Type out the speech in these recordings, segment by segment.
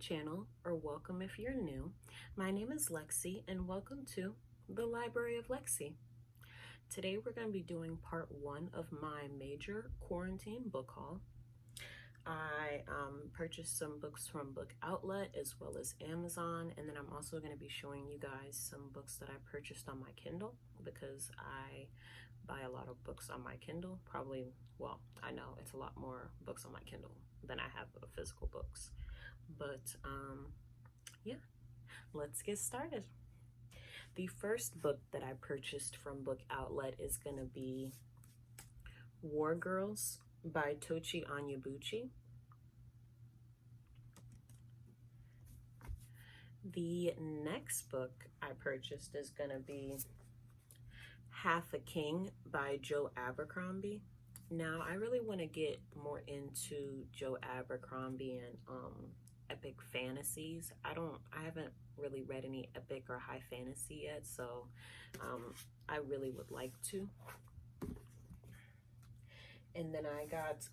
channel, or welcome if you're new. My name is Lexi, and welcome to the Library of Lexi. Today we're going to be doing part 1 of my major quarantine book haul. I purchased some books from Book Outlet as well as Amazon, and then I'm also going to be showing you guys some books that I purchased on my Kindle because I buy a lot of books on my Kindle. Well, I know it's a lot more books on my Kindle than I have of physical books. But yeah, let's get started. The first book that I purchased from Book Outlet is going to be War Girls by Tochi Onyebuchi. The next book I purchased is going to be Half a King by Joe Abercrombie. Now, I really want to get more into Joe Abercrombie and epic fantasies. I haven't really read any epic or high fantasy yet, so I really would like to. And then I got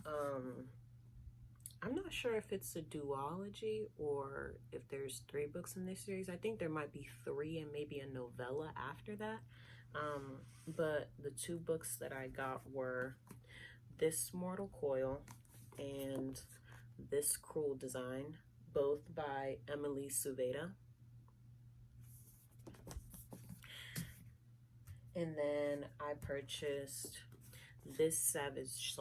I'm not sure if it's a duology or if there's 3 books in this series. I think there might be 3 and maybe a novella after that. But the 2 books that I got were This Mortal Coil and This Cruel Design, both by Emily Suveda. And then I purchased This Savage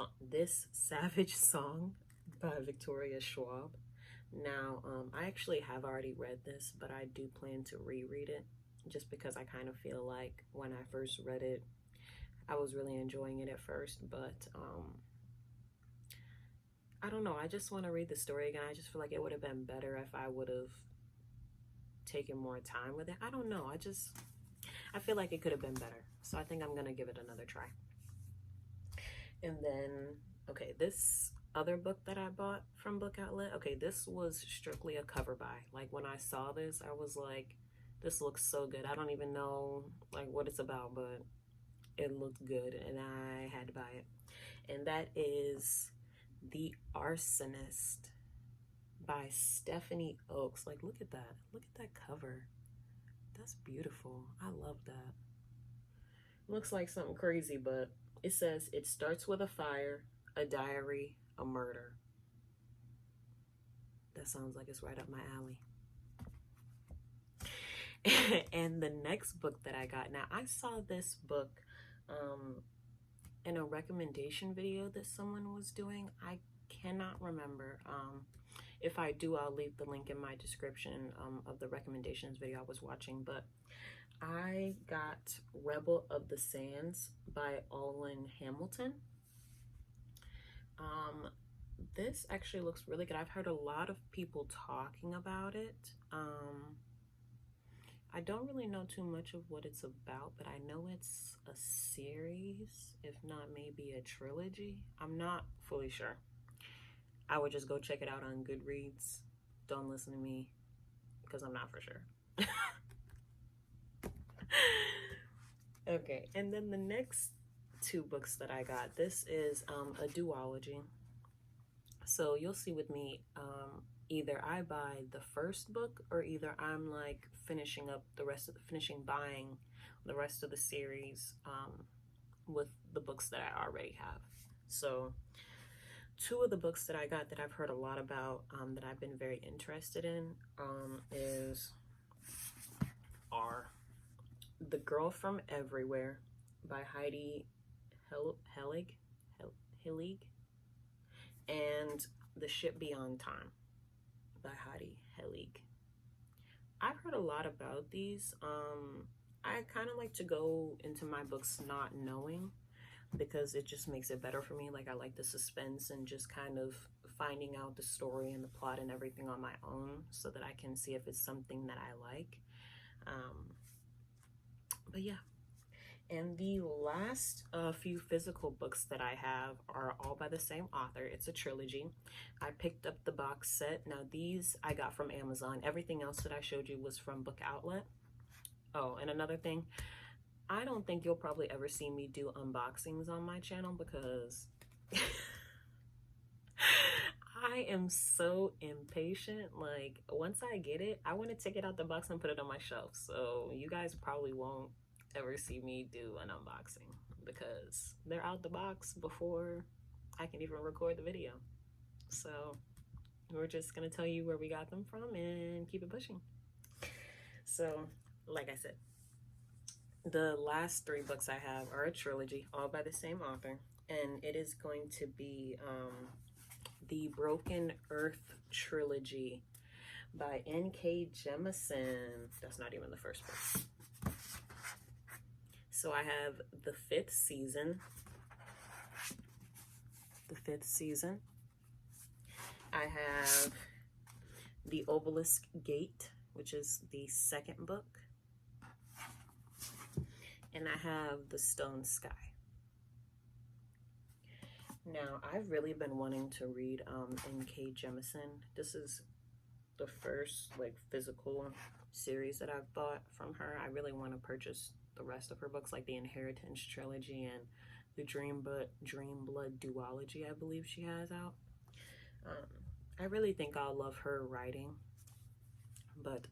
Song by Victoria Schwab. Now, I actually have already read this, but I do plan to reread it just because I kind of feel like when I first read it, I was really enjoying it at first, but I don't know. I just want to read the story again. I just feel like it would have been better if I would have taken more time with it. I don't know. I feel like it could have been better. So I think I'm going to give it another try. And then, okay, this other book that I bought from Book Outlet, okay, this was strictly a cover buy. Like when I saw this, I was like, this looks so good. I don't even know like what it's about, but it looked good and I had to buy it. And that is The Arsonist by Stephanie Oakes. Like, look at that. Look at that cover. That's beautiful. I love that. Looks like something crazy, but it says it starts with a fire, a diary, a murder. That sounds like it's right up my alley. And the next book that I got, now I saw this book in a recommendation video that someone was doing. I cannot remember. If I do, I'll leave the link in my description of the recommendations video I was watching. But I got Rebel of the Sands by Olin Hamilton. This actually looks really good. I've heard a lot of people talking about it. I don't really know too much of what it's about, but I know it's a series, if not maybe a trilogy. I'm not fully sure. I would just go check it out on Goodreads. Don't listen to me because I'm not for sure. Okay, and then the next 2 books that I got, this is a duology. So you'll see with me, either I buy the first book or either I'm like finishing buying the rest of the series with the books that I already have. So 2 of the books that I got that I've heard a lot about, that I've been very interested in, are The Girl from Everywhere by Heidi Hillig and The Ship Beyond Time by Heidi Hillig. I've heard a lot about these. I kind of like to go into my books not knowing because it just makes it better for me. Like I like the suspense and just kind of finding out the story and the plot and everything on my own so that I can see if it's something that I like. But yeah. And the last few physical books that I have are all by the same author. It's a trilogy. I picked up the box set. Now these I got from Amazon. Everything else that I showed you was from Book Outlet. Oh, and another thing, I don't think you'll probably ever see me do unboxings on my channel because I am so impatient. Like, once I get it, I want to take it out the box and put it on my shelf. So you guys probably won't ever see me do an unboxing because they're out the box before I can even record the video. So we're just gonna tell you where we got them from and keep it pushing. So, like I said, the last 3 books I have are a trilogy, all by the same author, and it is going to be the Broken Earth Trilogy by N.K. Jemisin. That's not even the first book. So I have the 5th season. I have the Obelisk Gate, which is the 2nd book. And I have the Stone Sky. Now, I've really been wanting to read N.K. Jemisin. This is the first like physical series that I've bought from her. I really want to purchase the rest of her books, like the Inheritance Trilogy and the Dream Blood Duology, I believe she has out. I really think I'll love her writing, but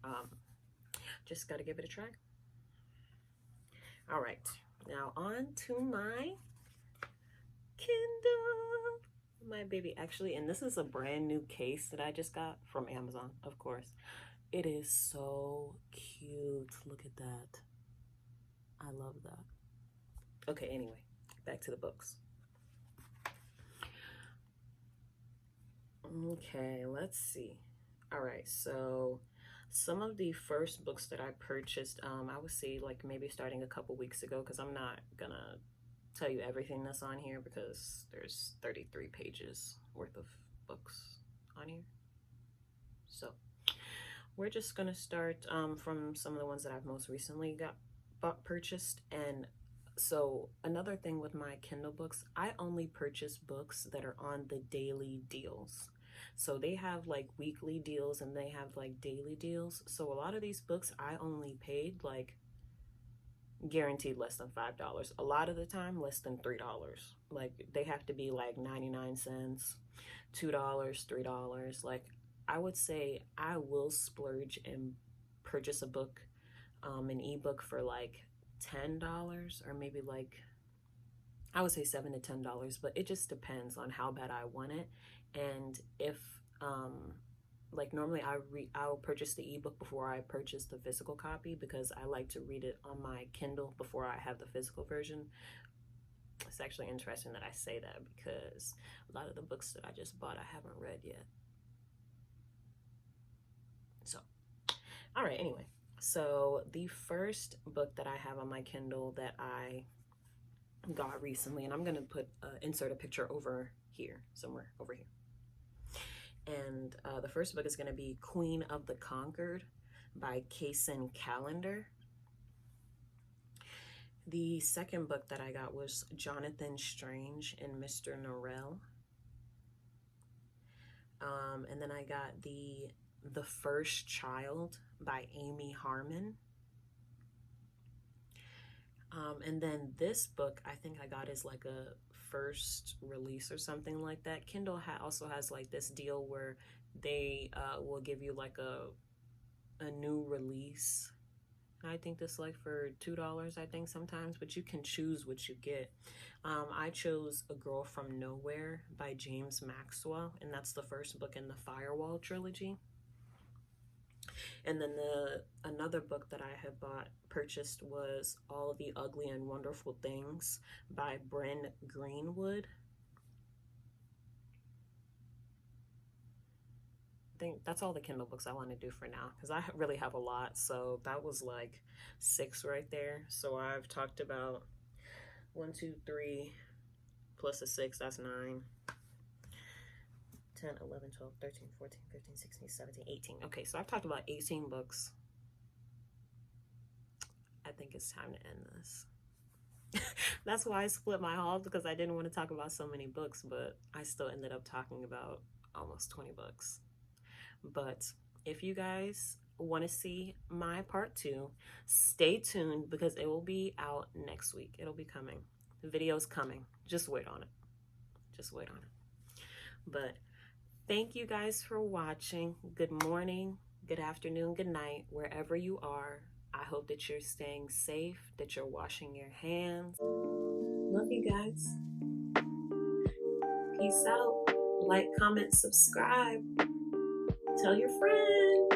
just got to give it a try. All right, now on to my Kindle, my baby. Actually, and this is a brand new case that I just got from Amazon, of course. It is so cute. Look at that. I love that. Okay, anyway, back to the books. Okay, let's see. All right, so some of the first books that I purchased, I would say like maybe starting a couple weeks ago, because I'm not gonna tell you everything that's on here because there's 33 pages worth of books on here. So we're just gonna start from some of the ones that I've most recently purchased. And so another thing with my Kindle books, I only purchase books that are on the daily deals. So they have like weekly deals and they have like daily deals. So a lot of these books I only paid like guaranteed less than $5. A lot of the time less than $3. Like they have to be like 99 cents, $2, $3. Like I would say I will splurge and purchase a book, an ebook for like $10, or maybe like I would say $7 to $10, but it just depends on how bad I want it. And if like normally I'll purchase the ebook before I purchase the physical copy because I like to read it on my Kindle before I have the physical version. It's actually interesting that I say that because a lot of the books that I just bought I haven't read yet. So, all right, anyway. So the first book that I have on my Kindle that I got recently, and I'm going to insert a picture over here, somewhere over here. And the first book is going to be Queen of the Conquered by Kaysen Callender. The second book that I got was Jonathan Strange and Mr. Norrell. And then I got The First Child by Amy Harmon. And then this book, I think I got is like a first release or something like that. Kindle also has like this deal where they will give you like a new release. I think this like for $2, I think sometimes, but you can choose what you get. I chose A Girl from Nowhere by James Maxwell, and that's the first book in the Firewall trilogy. And then another book that I had purchased was All the Ugly and Wonderful Things by Bryn Greenwood. I think that's all the Kindle books I want to do for now because I really have a lot. So that was like 6 right there. So I've talked about 1, 2, 3 plus a 6, that's 9. 10, 11, 12, 13, 14, 15, 16, 17, 18. Okay, so I've talked about 18 books. I think it's time to end this. That's why I split my haul, because I didn't want to talk about so many books, but I still ended up talking about almost 20 books. But if you guys want to see my part 2, stay tuned because it will be out next week. It'll be coming. The video's coming. Just wait on it. Just wait on it. But Thank you guys for watching. Good morning, good afternoon, good night, wherever you are. I hope that you're staying safe, that you're washing your hands. Love you guys. Peace out. Like, comment, subscribe. Tell your friends.